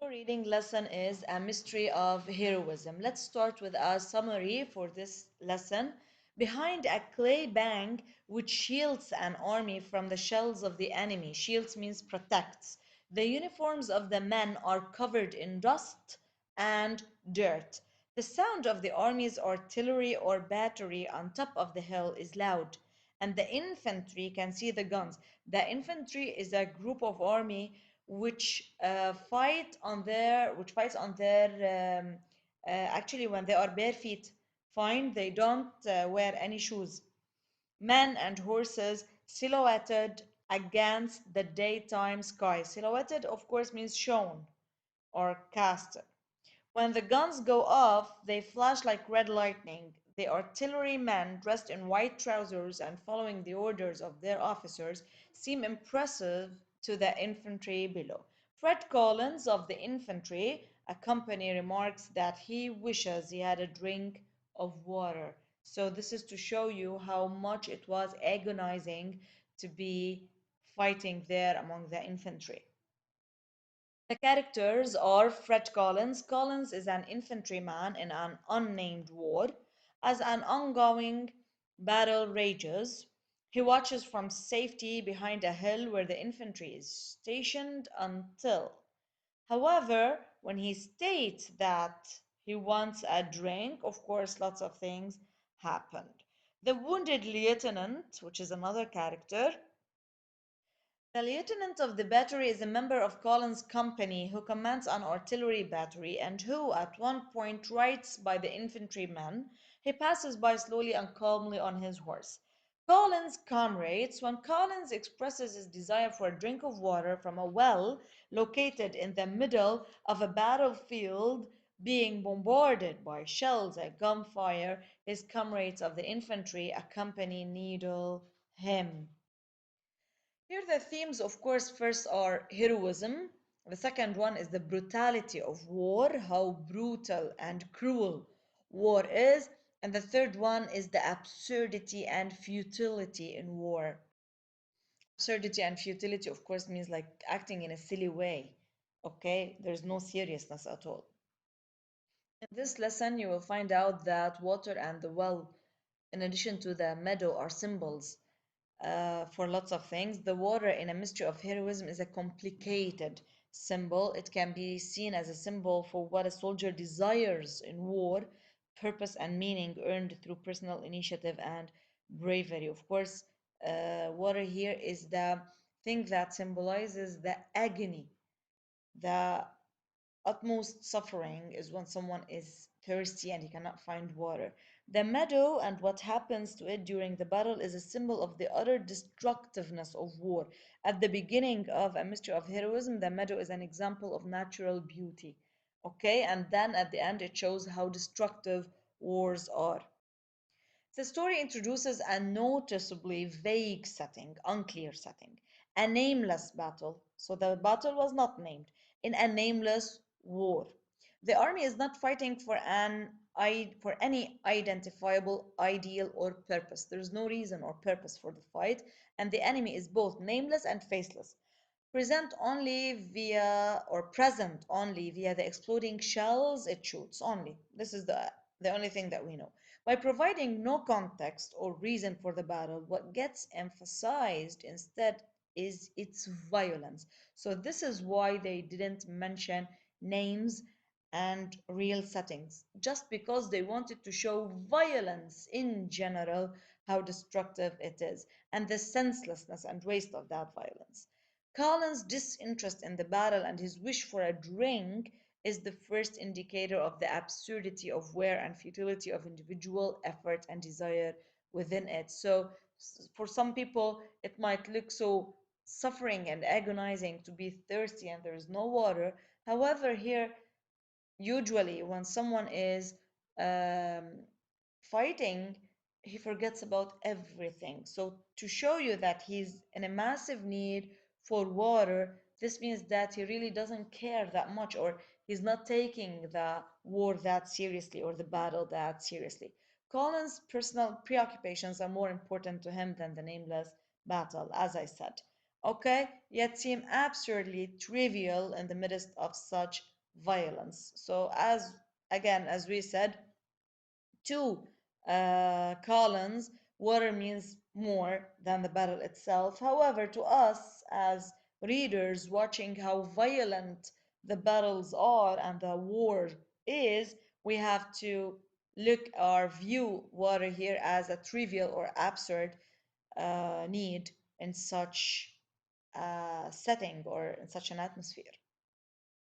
New reading lesson is A Mystery of Heroism. Let's start with a summary for this lesson. Behind a clay bank which shields an army from the shells of the enemy, shields means protects. The uniforms of the men are covered in dust and dirt. The sound of the army's artillery or battery on top of the hill is loud, and the infantry can see the guns. The infantry is a group of army which fights on their actually when they are bare feet. Fine, they don't wear any shoes. Men and horses silhouetted against the daytime sky. Silhouetted, of course, means shown or cast. When the guns go off, they flash like red lightning. The artillerymen, dressed in white trousers and following the orders of their officers, seem impressive to the infantry below. Fred Collins of the infantry, a company, remarks that he wishes he had a drink of water. So, this is to show you how much it was agonizing to be fighting there among the infantry. The characters are Fred Collins. Collins is an infantryman in an unnamed war. As an ongoing battle rages, he watches from safety behind a hill where the infantry is stationed until. However, when he states that he wants a drink, of course, lots of things happened. The wounded lieutenant, which is another character, the lieutenant of the battery is a member of Collins' company who commands an artillery battery and who, at one point, rides by the infantrymen. He passes by slowly and calmly on his horse. Collins' comrades, when Collins expresses his desire for a drink of water from a well located in the middle of a battlefield being bombarded by shells and gunfire, his comrades of the infantry accompany needle him. Here, the themes, of course, first are heroism. The second one is the brutality of war, how brutal and cruel war is. And the third one is the absurdity and futility in war. Absurdity and futility, of course, means like acting in a silly way. Okay, there's no seriousness at all. In this lesson, you will find out that water and the well, in addition to the meadow, are symbols for lots of things. The water in A Mystery of Heroism is a complicated symbol. It can be seen as a symbol for what a soldier desires in war, purpose and meaning earned through personal initiative and bravery. Of course, water here is the thing that symbolizes the agony, the utmost suffering is when someone is thirsty and he cannot find water. The meadow and what happens to it during the battle is a symbol of the utter destructiveness of war. At the beginning of A Mystery of Heroism, the meadow is an example of natural beauty. Okay, and then at the end, it shows how destructive wars are. The story introduces a noticeably vague setting, unclear setting, a nameless battle. So the battle was not named, in a nameless war. The army is not fighting for for any identifiable ideal or purpose. There is no reason or purpose for the fight, and the enemy is both nameless and faceless, present only via the exploding shells it shoots only. This is the only thing that we know. By providing no context or reason for the battle, what gets emphasized instead is its violence. So this is why they didn't mention names and real settings, just because they wanted to show violence in general, how destructive it is, and the senselessness and waste of that violence. Collins' disinterest in the battle and his wish for a drink is the first indicator of the absurdity of war and futility of individual effort and desire within it. So, for some people, it might look so suffering and agonizing to be thirsty and there is no water. However, here, usually, when someone is um, fighting, he forgets about everything. So, to show you that he's in a massive need for water, this means that he really doesn't care that much, or he's not taking the war that seriously or the battle that seriously. Colin's personal preoccupations are more important to him than the nameless battle, as I said. okay, yet seem absurdly trivial in the midst of such violence. So, as we said, to Collins, water means more than the battle itself. However, to us as readers watching how violent the battles are and the war is, we have to look or view water here as a trivial or absurd need in such a setting or in such an atmosphere.